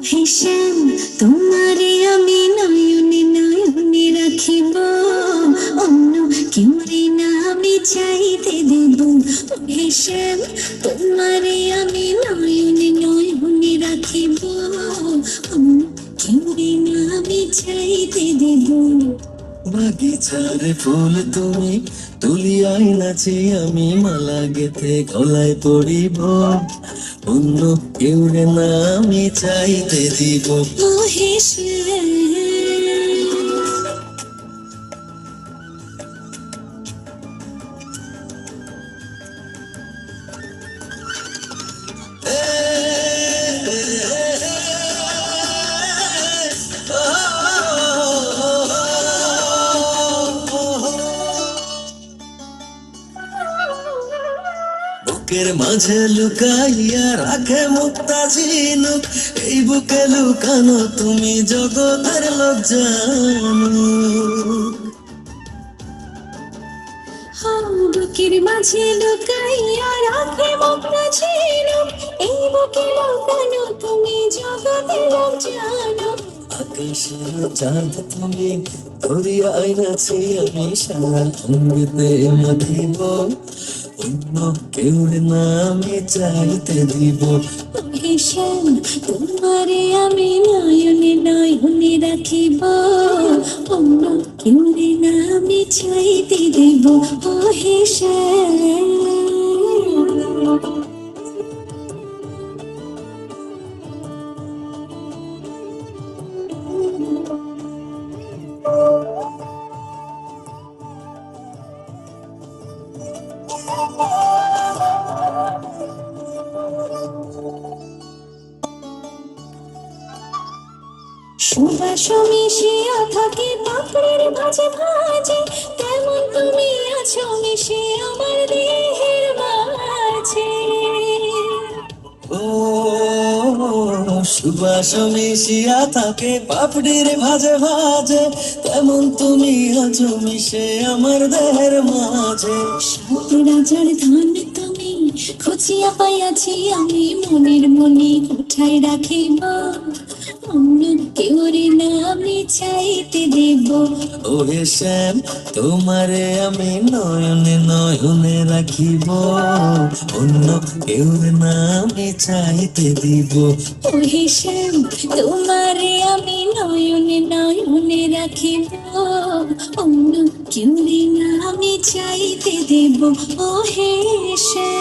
হিসেব তোমারে আমি নয়নে নয়নে রাখিব, অন্য কেউরে না আমি চাইতে দেব। হিসেব তোমারে আমি নয়নে নয়নে রাখিব, অন্য কেউরে না আমি চাইতে দেব। বাগিচার ফুল তুমি তুলিয়াই নাচি আমি মালা গেথে গলায় পড়িব, অন্য কেউ না আমি চাইতে দিব। ও হিসেব বুকের মাঝে লুকাইয়া রাখে মুক্তা ঝিনুক, এই বুকে লুকানো তুমি জগতের লোক জানো। বুকের মাঝে লুকাইয়া রাখে মুক্তা ঝিনুক, এই বুকে লুকানো তুমি জগতের লোক জানো। আকাশের চাঁদ তুমি ধরিয়া আইনাছি আমি সারা অঙ্গিতে মাখিব, অন্য কেউ না আমি চাইতে দিব। হিসেব তোমারে আমি নয়নে নয়নে রাখিব, অন্য কেউরে না আমি চাইতে দেব। ও হিসেব সুবাস মিশিয়া থাকে পাপড়ির ভাজে ভাজে, তেমন তুমি আছো মিশে আমার দেহের মাঝে। ও সুবাস মিশিয়া থাকে পাপড়ির ভাজে ভাজে, তেমন তুমি আছো মিশে আমার দেহের মাঝে। সাত রাজার ধন তুমি খুঁজিয়া পাইয়াছি আমি মনের মনে কোঠায় রাখিব, অন্য কেউরে না আমি চাইতে দেব। ও শ্যাম তোমারে আমি নয়নে নয়নে রাখিব, অন্য কেউ না আমি চাইতে দিব। ও হিসেব তোমারে আমি নয়নে নয়নে রাখিব, অন্য কেউরে না আমি চাইতে দেব। ও হিসেব